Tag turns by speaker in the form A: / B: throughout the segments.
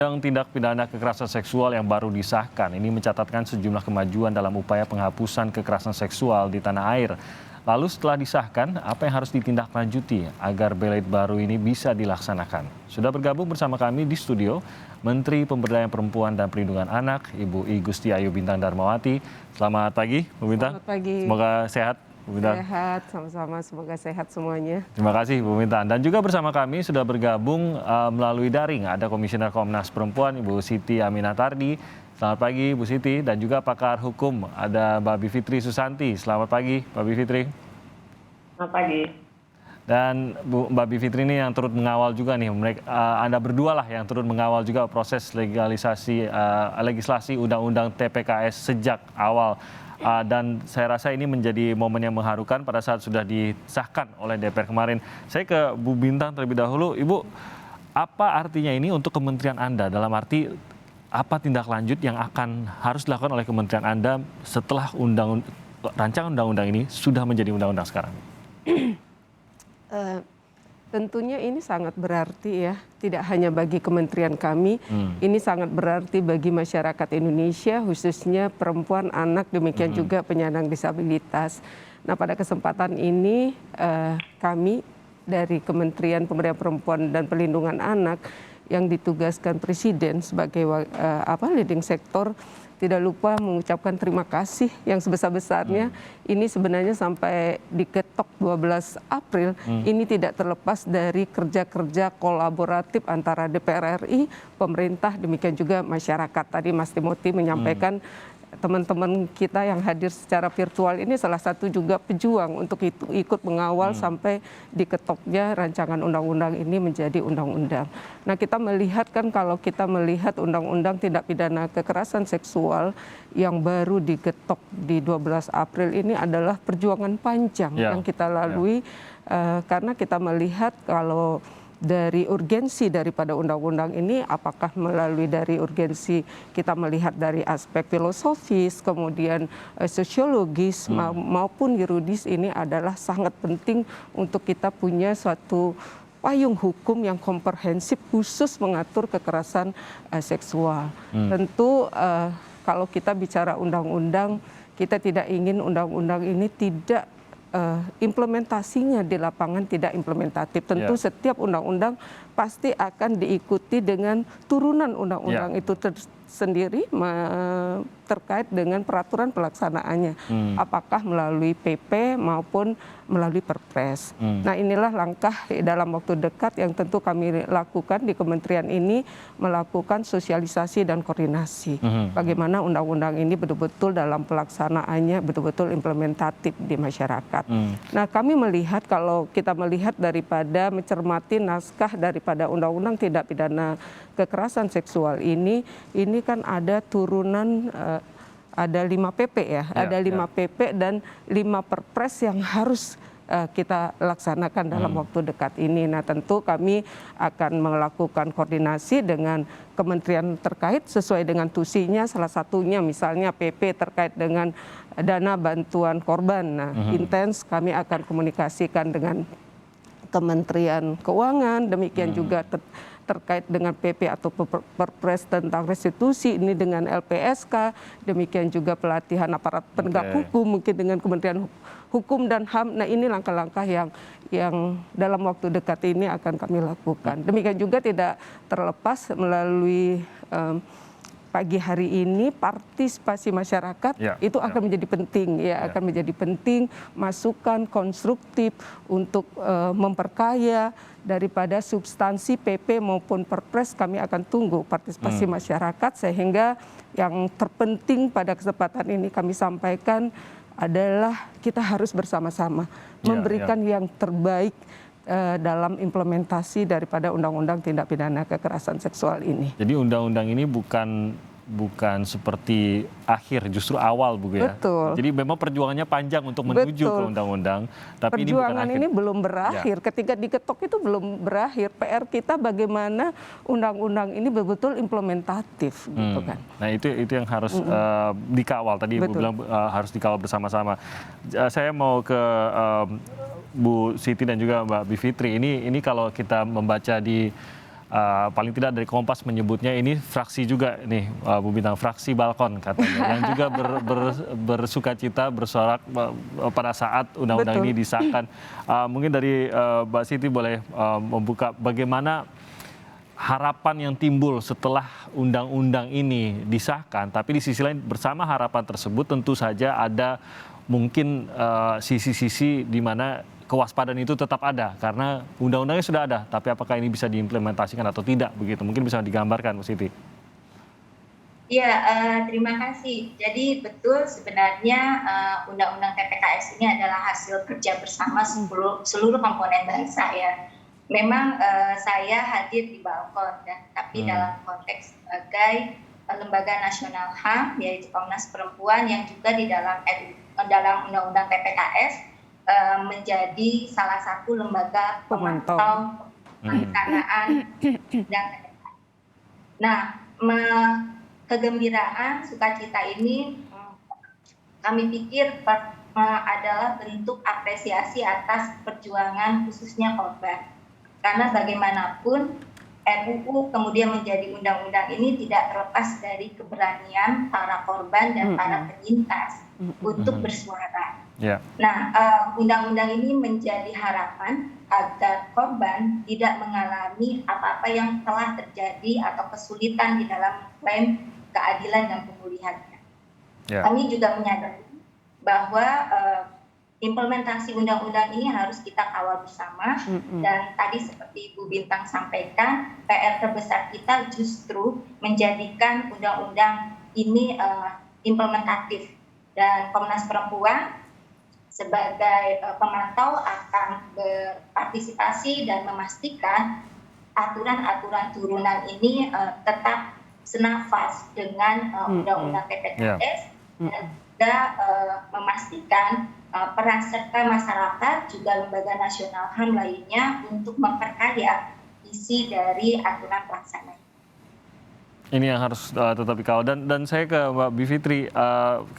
A: Undang Tindak Pidana Kekerasan Seksual yang baru disahkan ini mencatatkan sejumlah kemajuan dalam upaya penghapusan kekerasan seksual di tanah air. Lalu setelah disahkan, apa yang harus ditindaklanjuti agar Belait baru ini bisa dilaksanakan? Sudah bergabung bersama kami di studio Menteri Pemberdayaan Perempuan dan Perlindungan Anak, Ibu I Gusti Ayu Bintang Darmawati. Selamat pagi, Bu Bintang.
B: Selamat pagi.
A: Semoga sehat, Bu Bintang.
B: Sehat, sama-sama. Semoga sehat semuanya.
A: Terima kasih, Bu Bintang. Dan juga bersama kami sudah bergabung melalui daring. Ada Komisioner Komnas Perempuan, Ibu Siti Aminatardi. Selamat pagi, Bu Siti. Dan juga pakar hukum, ada Mbak Bivitri Susanti. Selamat pagi, Mbak Bivitri.
C: Selamat pagi.
A: Dan Mbak Bivitri ini yang turut mengawal juga nih, Anda berdua lah yang turut mengawal juga proses legislasi Undang-Undang TPKS sejak awal. Dan saya rasa ini menjadi momen yang mengharukan pada saat sudah disahkan oleh DPR kemarin. Saya ke Bu Bintang terlebih dahulu. Ibu, apa artinya ini untuk kementerian Anda? Dalam arti, apa tindak lanjut yang harus dilakukan oleh kementerian Anda setelah rancangan undang-undang ini sudah menjadi undang-undang sekarang?
B: Tentunya ini sangat berarti ya, tidak hanya bagi kementerian kami, ini sangat berarti bagi masyarakat Indonesia, khususnya perempuan, anak, demikian juga penyandang disabilitas. Nah, pada kesempatan ini kami dari Kementerian Pemberdayaan Perempuan dan Perlindungan Anak yang ditugaskan Presiden sebagai leading sektor, tidak lupa mengucapkan terima kasih yang sebesar-besarnya. Ini sebenarnya sampai diketok 12 April, ini tidak terlepas dari kerja-kerja kolaboratif antara DPR RI, pemerintah, demikian juga masyarakat. Tadi Mas Timothy menyampaikan teman-teman kita yang hadir secara virtual ini salah satu juga pejuang untuk ikut mengawal sampai diketoknya rancangan undang-undang ini menjadi undang-undang. Nah, kita melihat kan, kalau kita melihat undang-undang tindak pidana kekerasan seksual yang baru diketok di 12 April ini adalah perjuangan panjang yang kita lalui karena kita melihat kalau dari urgensi daripada undang-undang ini, apakah melalui dari urgensi kita melihat dari aspek filosofis, kemudian sosiologis maupun yuridis, ini adalah sangat penting untuk kita punya suatu payung hukum yang komprehensif khusus mengatur kekerasan seksual. Tentu kalau kita bicara undang-undang, kita tidak ingin undang-undang ini tidak implementasinya di lapangan tidak implementatif. Tentu setiap undang-undang pasti akan diikuti dengan turunan undang-undang itu sendiri terkait dengan peraturan pelaksanaannya. Apakah melalui PP maupun melalui Perpres. Nah, inilah langkah dalam waktu dekat yang tentu kami lakukan di kementerian ini, melakukan sosialisasi dan koordinasi. Bagaimana undang-undang ini betul-betul dalam pelaksanaannya betul-betul implementatif di masyarakat. Nah, kami melihat, kalau kita melihat daripada mencermati naskah daripada undang-undang tindak pidana kekerasan seksual ini kan ada turunan ada 5 PP ya, ada 5 PP dan 5 Perpres yang harus kita laksanakan dalam waktu dekat ini. Nah, tentu kami akan melakukan koordinasi dengan kementerian terkait sesuai dengan tusinya. Salah satunya misalnya PP terkait dengan dana bantuan korban. Nah, intens kami akan komunikasikan dengan Kementerian Keuangan, demikian juga terkait dengan PP atau Perpres tentang restitusi ini dengan LPSK, demikian juga pelatihan aparat penegak hukum mungkin dengan Kementerian Hukum dan HAM. Nah, ini langkah-langkah yang dalam waktu dekat ini akan kami lakukan. Demikian juga tidak terlepas melalui pagi hari ini partisipasi masyarakat itu akan menjadi penting akan menjadi penting, masukan konstruktif untuk memperkaya daripada substansi PP maupun Perpres. Kami akan tunggu partisipasi masyarakat, sehingga yang terpenting pada kesempatan ini kami sampaikan adalah kita harus bersama-sama memberikan yang terbaik dalam implementasi daripada Undang-Undang Tindak Pidana Kekerasan Seksual ini.
A: Jadi undang-undang ini bukan seperti akhir, justru awal, Bu ya.
B: Betul.
A: Jadi memang perjuangannya panjang untuk menuju ke undang-undang, tapi
B: perjuangan
A: ini
B: belum berakhir. Ketika diketok itu belum berakhir. PR kita bagaimana undang-undang ini betul-betul implementatif, gitu kan.
A: Nah, itu yang harus dikawal. Tadi Ibu bilang harus dikawal bersama-sama. Saya mau ke Bu Siti dan juga Mbak Bivitri. Ini kalau kita membaca di paling tidak dari Kompas menyebutnya ini fraksi juga nih, Bu Bintang, fraksi balkon katanya, yang juga bersukacita, bersorak pada saat undang-undang
B: Betul.
A: ini disahkan. Mungkin dari Mbak Siti boleh membuka bagaimana harapan yang timbul setelah undang-undang ini disahkan, tapi di sisi lain bersama harapan tersebut tentu saja ada mungkin sisi-sisi di mana kewaspadaan itu tetap ada karena undang-undangnya sudah ada, tapi apakah ini bisa diimplementasikan atau tidak begitu? Mungkin bisa digambarkan, Bu Siti.
C: Iya, terima kasih. Jadi betul sebenarnya Undang-Undang TPKS ini adalah hasil kerja bersama seluruh komponen bangsa ya. Memang saya hadir di balkon, tapi dalam konteks sebagai lembaga nasional HAM, yaitu Komnas Perempuan yang juga di dalam Undang-Undang TPKS menjadi salah satu lembaga pemantau pelaksanaan dan nah kegembiraan sukacita ini kami pikir adalah bentuk apresiasi atas perjuangan khususnya korban. Karena bagaimanapun RUU kemudian menjadi undang-undang ini tidak terlepas dari keberanian para korban dan para penyintas untuk bersuara.
A: Yeah.
C: Nah, undang-undang ini menjadi harapan agar korban tidak mengalami apa-apa yang telah terjadi atau kesulitan di dalam klaim keadilan dan pemulihannya.
A: Yeah.
C: Kami juga menyadari bahwa implementasi undang-undang ini harus kita kawal bersama dan tadi seperti Bu Bintang sampaikan, PR terbesar kita justru menjadikan undang-undang ini implementatif dan Komnas Perempuan sebagai pemantau akan berpartisipasi dan memastikan aturan-aturan turunan ini tetap senafas dengan Undang-Undang TPKS dan juga memastikan peran serta masyarakat juga lembaga nasional HAM lainnya untuk memperkaya isi dari aturan pelaksana.
A: Ini yang harus tetap dikawal. Dan saya ke Mbak Bivitri,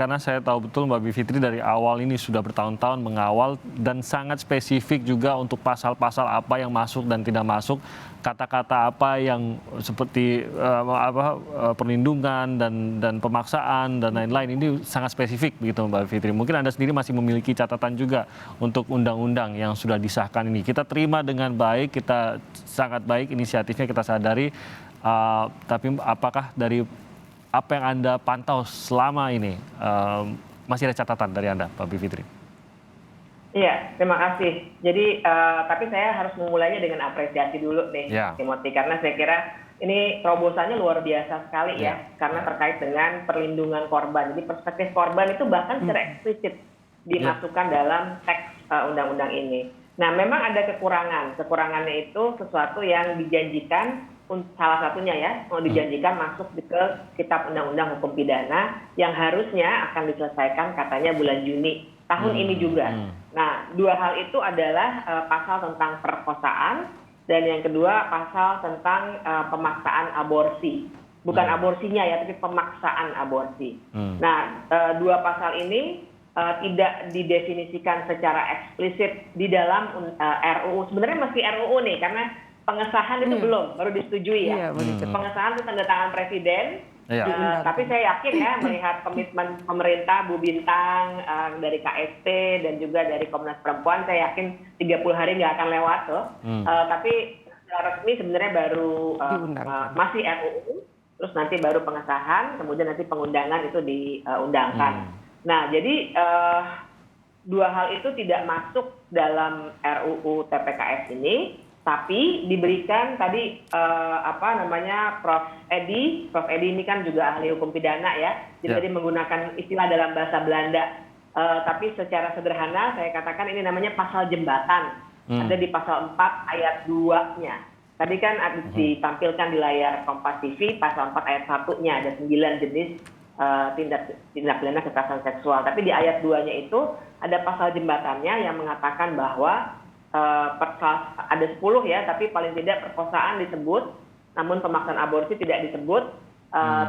A: karena saya tahu betul Mbak Bivitri dari awal ini sudah bertahun-tahun mengawal dan sangat spesifik juga untuk pasal-pasal apa yang masuk dan tidak masuk, kata-kata apa yang seperti perlindungan dan pemaksaan dan lain-lain, ini sangat spesifik begitu Mbak Bivitri. Mungkin Anda sendiri masih memiliki catatan juga untuk undang-undang yang sudah disahkan ini. Kita terima dengan baik, kita sangat baik inisiatifnya, kita sadari. Tapi apakah dari apa yang Anda pantau selama ini masih ada catatan dari Anda, Pak Bivitri?
D: Iya, terima kasih. Jadi, tapi saya harus memulainya dengan apresiasi dulu nih, Timothy, karena saya kira ini terobosannya luar biasa sekali ya, karena terkait dengan perlindungan korban. Jadi perspektif korban itu bahkan secara eksplisit dimasukkan dalam teks undang-undang ini. Nah, memang ada kekurangan. Kekurangannya itu sesuatu yang dijanjikan, salah satunya ya, mau dijanjikan masuk ke Kitab Undang-Undang Hukum Pidana yang harusnya akan diselesaikan katanya bulan Juni tahun ini juga. Nah, dua hal itu adalah pasal tentang perkosaan dan yang kedua pasal tentang pemaksaan aborsi. Bukan aborsinya ya, tapi pemaksaan aborsi. Nah, dua pasal ini tidak didefinisikan secara eksplisit di dalam RUU. Sebenarnya masih RUU nih, karena pengesahan itu belum, baru disetujui ya. Pengesahan itu tanda tangan Presiden. Tapi saya yakin ya, melihat komitmen pemerintah, Bu Bintang, dari KST dan juga dari Komnas Perempuan, saya yakin 30 hari nggak akan lewat tuh. Tapi secara resmi sebenarnya baru masih RUU, terus nanti baru pengesahan, kemudian nanti pengundangan itu diundangkan. Nah, jadi dua hal itu tidak masuk dalam RUU TPKS ini. Tapi diberikan tadi Prof Edi ini kan juga ahli hukum pidana ya, jadi tadi menggunakan istilah dalam bahasa Belanda. Tapi secara sederhana saya katakan ini namanya pasal jembatan. Ada di pasal 4 ayat 2-nya. Tadi kan ditampilkan di layar Kompas TV pasal 4 ayat 1-nya ada 9 jenis tindak pidana kekerasan seksual. Tapi di ayat 2-nya itu ada pasal jembatannya yang mengatakan bahwa ada 10 ya, tapi paling tidak perkosaan disebut, namun pemaksaan aborsi tidak disebut.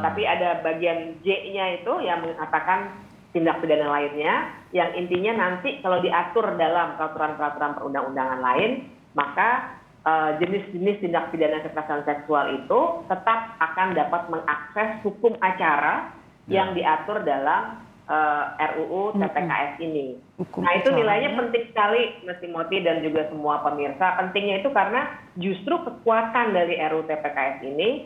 D: Tapi ada bagian J-nya itu yang mengatakan tindak pidana lainnya, yang intinya nanti kalau diatur dalam peraturan-peraturan perundang-undangan lain, maka jenis-jenis tindak pidana kekerasan seksual itu tetap akan dapat mengakses hukum acara yang diatur dalam RUU TPKS ini. Nah itu nilainya penting sekali, Mas Timothy dan juga semua pemirsa. Pentingnya itu karena justru kekuatan dari RUU TPKS ini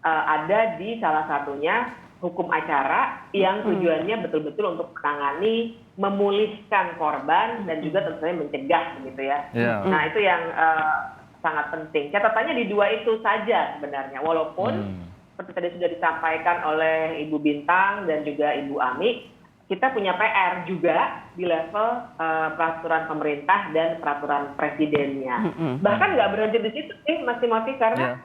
D: ada di salah satunya hukum acara yang tujuannya betul-betul untuk menangani, memulihkan korban dan juga tentunya mencegah begitu ya. Nah itu yang sangat penting. Catatannya di dua itu saja sebenarnya, walaupun seperti tadi sudah disampaikan oleh Ibu Bintang dan juga Ibu Ami, kita punya PR juga di level peraturan pemerintah dan peraturan presidennya. Bahkan nggak berhenti di situ sih, Mas Timothy, karena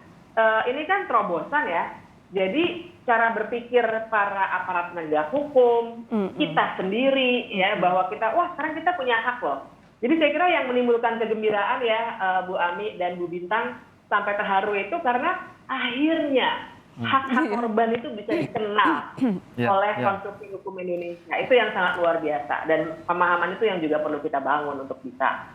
D: ini kan terobosan ya. Jadi cara berpikir para aparat penegak hukum, kita sendiri ya, bahwa kita, wah sekarang kita punya hak loh. Jadi saya kira yang menimbulkan kegembiraan ya Bu Ami dan Bu Bintang sampai terharu itu karena akhirnya hak-hak korban itu bisa dikenal oleh konstruksi hukum Indonesia. Itu yang sangat luar biasa dan pemahaman itu yang juga perlu kita bangun untuk bisa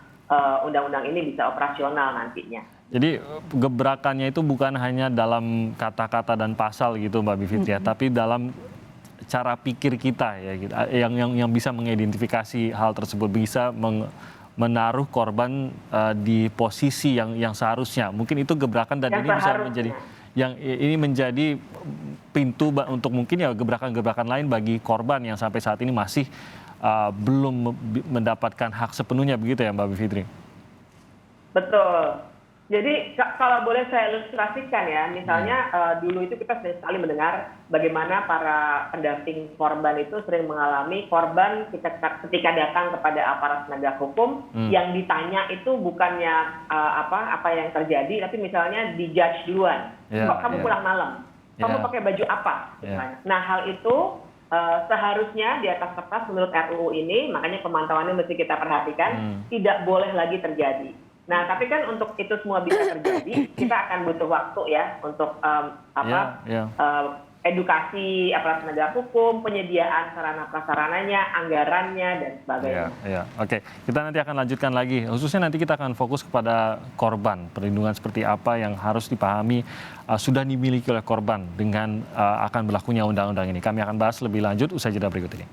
D: undang-undang ini bisa operasional nantinya.
A: Jadi gebrakannya itu bukan hanya dalam kata-kata dan pasal gitu Mbak Bivitri, tapi dalam cara pikir kita ya gitu, yang bisa mengidentifikasi hal tersebut, bisa menaruh korban di posisi yang seharusnya. Mungkin itu gebrakan dan ini bisa menjadi ini menjadi pintu untuk mungkin ya gebrakan-gebrakan lain bagi korban yang sampai saat ini masih belum mendapatkan hak sepenuhnya, begitu ya Mbak Bivitri?
D: Betul. Jadi kalau boleh saya ilustrasikan ya, misalnya dulu itu kita sering sekali mendengar bagaimana para pendamping korban itu sering mengalami korban ketika datang kepada aparat penegak hukum yang ditanya itu bukannya apa yang terjadi, tapi misalnya dijudge duluan. Kok kamu pulang malam? Kamu pakai baju apa? Nah hal itu seharusnya di atas kertas menurut RUU ini, makanya pemantauannya mesti kita perhatikan, tidak boleh lagi terjadi. Nah, tapi kan untuk itu semua bisa terjadi, kita akan butuh waktu ya untuk edukasi aparat penegak hukum, penyediaan sarana prasarananya, anggarannya dan sebagainya.
A: Oke, kita nanti akan lanjutkan lagi. Khususnya nanti kita akan fokus kepada korban, perlindungan seperti apa yang harus dipahami sudah dimiliki oleh korban dengan akan berlakunya undang-undang ini. Kami akan bahas lebih lanjut usai jeda berikut ini.